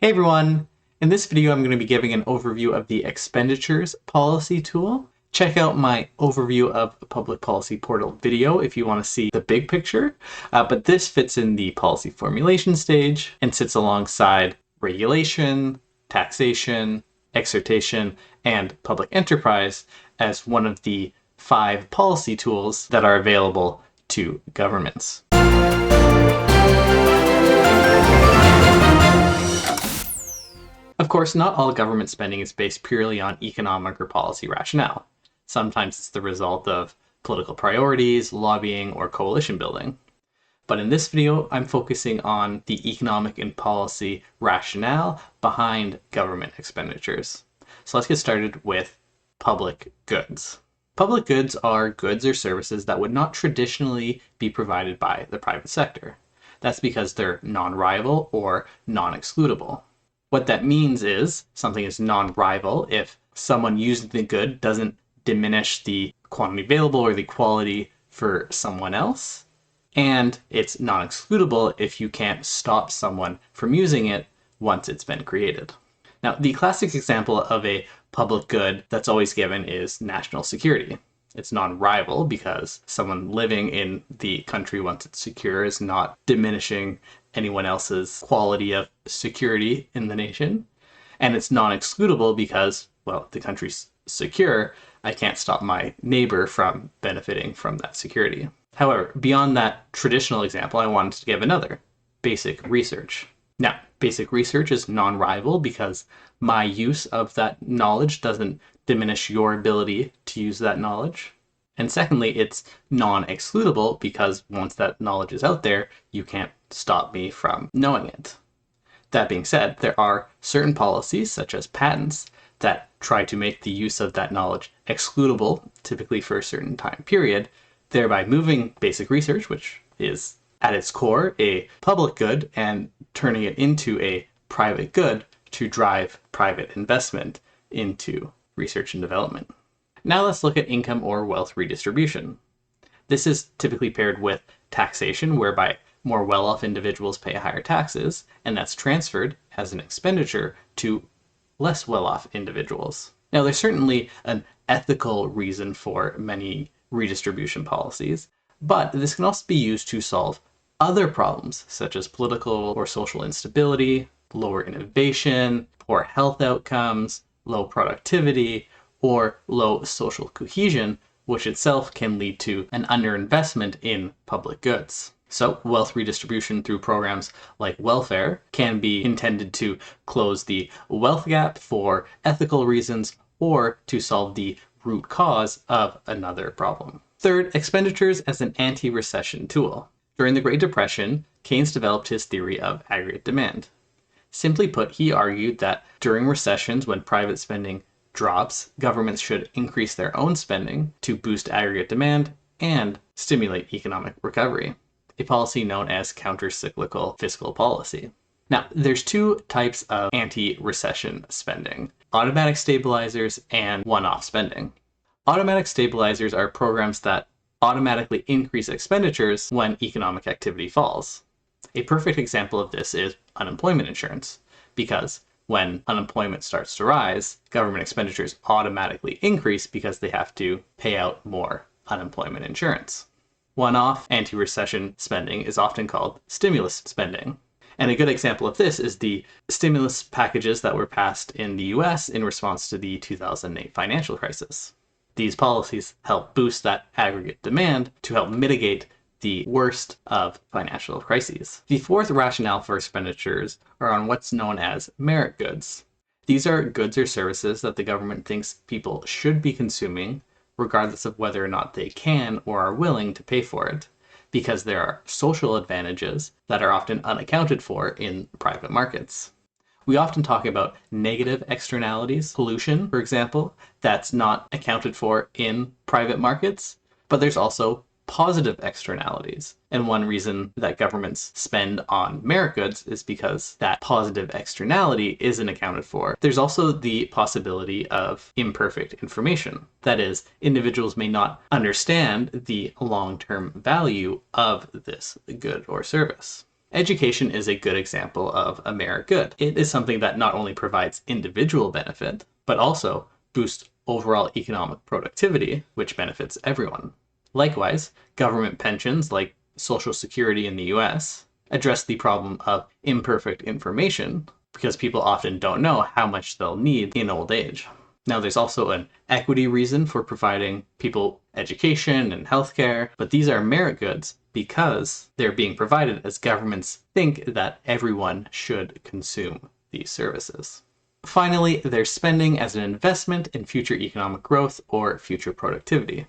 Hey everyone! In this video I'm going to be giving an overview of the expenditures policy tool. Check out my overview of the public policy portal video if you want to see the big picture, but this fits in the policy formulation stage and sits alongside regulation, taxation, exhortation, and public enterprise as one of the 5 policy tools that are available to governments. Of course, not all government spending is based purely on economic or policy rationale. Sometimes it's the result of political priorities, lobbying, or coalition building. But in this video, I'm focusing on the economic and policy rationale behind government expenditures. So let's get started with public goods. Public goods are goods or services that would not traditionally be provided by the private sector. That's because they're non-rival or non-excludable. What that means is something is non-rival if someone using the good doesn't diminish the quantity available or the quality for someone else. And it's non-excludable if you can't stop someone from using it once it's been created. Now, the classic example of a public good that's always given is national security. It's non-rival because someone living in the country once it's secure is not diminishing anyone else's quality of security in the nation. And it's non-excludable because, well, the country's secure, I can't stop my neighbor from benefiting from that security. However, beyond that traditional example, I wanted to give another, basic research. Now, basic research is non-rival because my use of that knowledge doesn't diminish your ability to use that knowledge. And secondly, it's non-excludable because once that knowledge is out there, you can't stop me from knowing it. That being said, there are certain policies, such as patents, that try to make the use of that knowledge excludable, typically for a certain time period, thereby moving basic research, which is at its core a public good, and turning it into a private good to drive private investment into research and development. Now let's look at income or wealth redistribution. This is typically paired with taxation, whereby more well-off individuals pay higher taxes, and that's transferred as an expenditure to less well-off individuals. Now, there's certainly an ethical reason for many redistribution policies, but this can also be used to solve other problems, such as political or social instability, lower innovation, poor health outcomes, low productivity, or low social cohesion, which itself can lead to an underinvestment in public goods. So wealth redistribution through programs like welfare can be intended to close the wealth gap for ethical reasons or to solve the root cause of another problem. Third, expenditures as an anti-recession tool. During the Great Depression, Keynes developed his theory of aggregate demand. Simply put, he argued that during recessions, when private spending drops, governments should increase their own spending to boost aggregate demand and stimulate economic recovery, a policy known as counter-cyclical fiscal policy. Now, there's 2 types of anti-recession spending: automatic stabilizers and one-off spending. Automatic stabilizers are programs that automatically increase expenditures when economic activity falls. A perfect example of this is unemployment insurance, because when unemployment starts to rise, government expenditures automatically increase because they have to pay out more unemployment insurance. One-off anti-recession spending is often called stimulus spending. And a good example of this is the stimulus packages that were passed in the US in response to the 2008 financial crisis. These policies help boost that aggregate demand to help mitigate the worst of financial crises. The fourth rationale for expenditures are on what's known as merit goods. These are goods or services that the government thinks people should be consuming, regardless of whether or not they can or are willing to pay for it, because there are social advantages that are often unaccounted for in private markets. We often talk about negative externalities, pollution, for example, that's not accounted for in private markets, but there's also positive externalities. And one reason that governments spend on merit goods is because that positive externality isn't accounted for. There's also the possibility of imperfect information. That is, individuals may not understand the long-term value of this good or service. Education is a good example of a merit good. It is something that not only provides individual benefit, but also boosts overall economic productivity, which benefits everyone. Likewise, government pensions, like Social Security in the US, address the problem of imperfect information because people often don't know how much they'll need in old age. Now, there's also an equity reason for providing people education and healthcare, but these are merit goods because they're being provided as governments think that everyone should consume these services. Finally, there's spending as an investment in future economic growth or future productivity.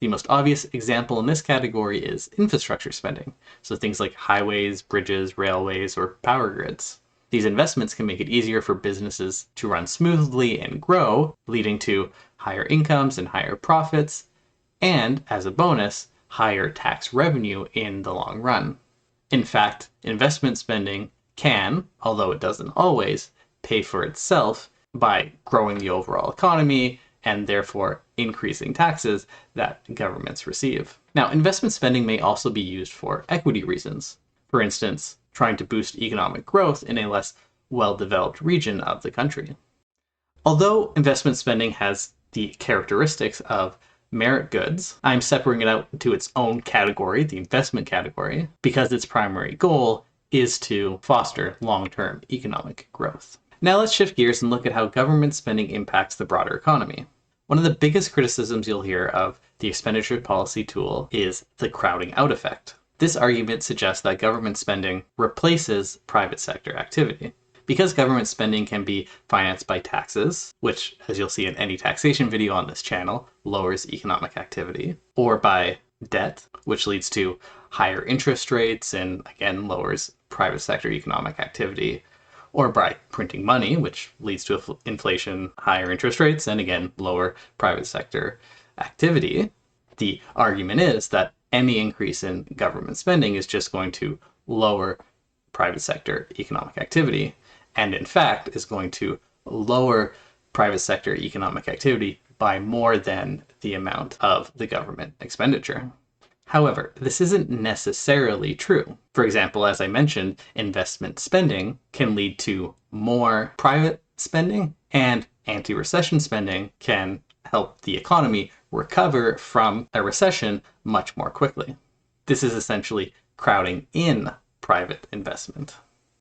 The most obvious example in this category is infrastructure spending, so things like highways, bridges, railways, or power grids. These investments can make it easier for businesses to run smoothly and grow, leading to higher incomes and higher profits, and, as a bonus, higher tax revenue in the long run. In fact, investment spending can, although it doesn't always, pay for itself by growing the overall economy and therefore increasing taxes that governments receive. Now, investment spending may also be used for equity reasons. For instance, trying to boost economic growth in a less well-developed region of the country. Although investment spending has the characteristics of merit goods, I'm separating it out into its own category, the investment category, because its primary goal is to foster long-term economic growth. Now let's shift gears and look at how government spending impacts the broader economy. One of the biggest criticisms you'll hear of the expenditure policy tool is the crowding out effect. This argument suggests that government spending replaces private sector activity. Because government spending can be financed by taxes, which, as you'll see in any taxation video on this channel, lowers economic activity, or by debt, which leads to higher interest rates and, again, lowers private sector economic activity, or by printing money, which leads to inflation, higher interest rates, and, again, lower private sector activity. The argument is that any increase in government spending is just going to lower private sector economic activity, and in fact is going to lower private sector economic activity by more than the amount of the government expenditure. However, this isn't necessarily true. For example, as I mentioned, investment spending can lead to more private spending, and anti-recession spending can help the economy recover from a recession much more quickly. This is essentially crowding in private investment.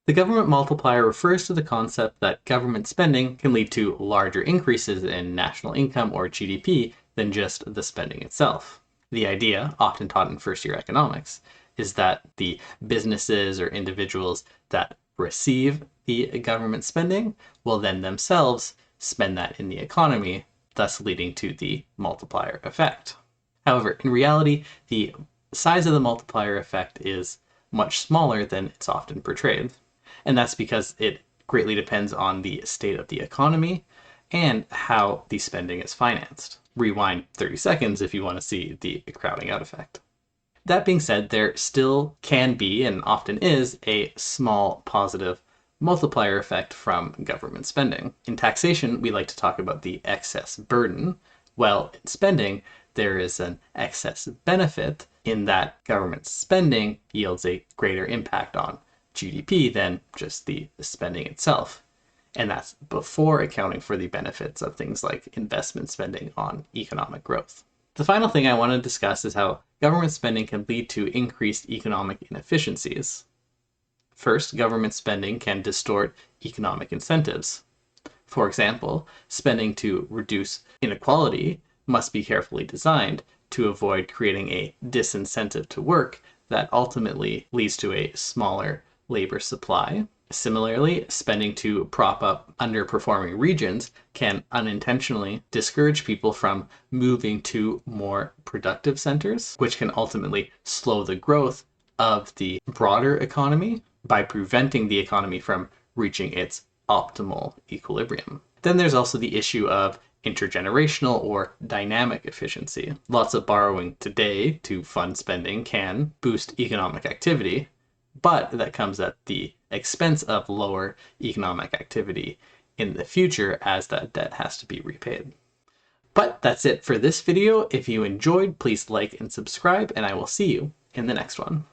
The government multiplier refers to the concept that government spending can lead to larger increases in national income or GDP than just the spending itself. The idea, often taught in first-year economics, is that the businesses or individuals that receive the government spending will then themselves spend that in the economy, thus leading to the multiplier effect. However, in reality, the size of the multiplier effect is much smaller than it's often portrayed. And that's because it greatly depends on the state of the economy and how the spending is financed. Rewind 30 seconds if you want to see the crowding out effect. That being said, there still can be, and often is, a small positive multiplier effect from government spending. In taxation, we like to talk about the excess burden. Well, in spending, there is an excess benefit in that government spending yields a greater impact on GDP than just the spending itself. And that's before accounting for the benefits of things like investment spending on economic growth. The final thing I want to discuss is how government spending can lead to increased economic inefficiencies. First, government spending can distort economic incentives. For example, spending to reduce inequality must be carefully designed to avoid creating a disincentive to work that ultimately leads to a smaller labor supply. Similarly, spending to prop up underperforming regions can unintentionally discourage people from moving to more productive centers, which can ultimately slow the growth of the broader economy by preventing the economy from reaching its optimal equilibrium. Then there's also the issue of intergenerational or dynamic efficiency. Lots of borrowing today to fund spending can boost economic activity, but that comes at the expense of lower economic activity in the future as that debt has to be repaid. But that's it for this video. If you enjoyed, please like and subscribe, and I will see you in the next one.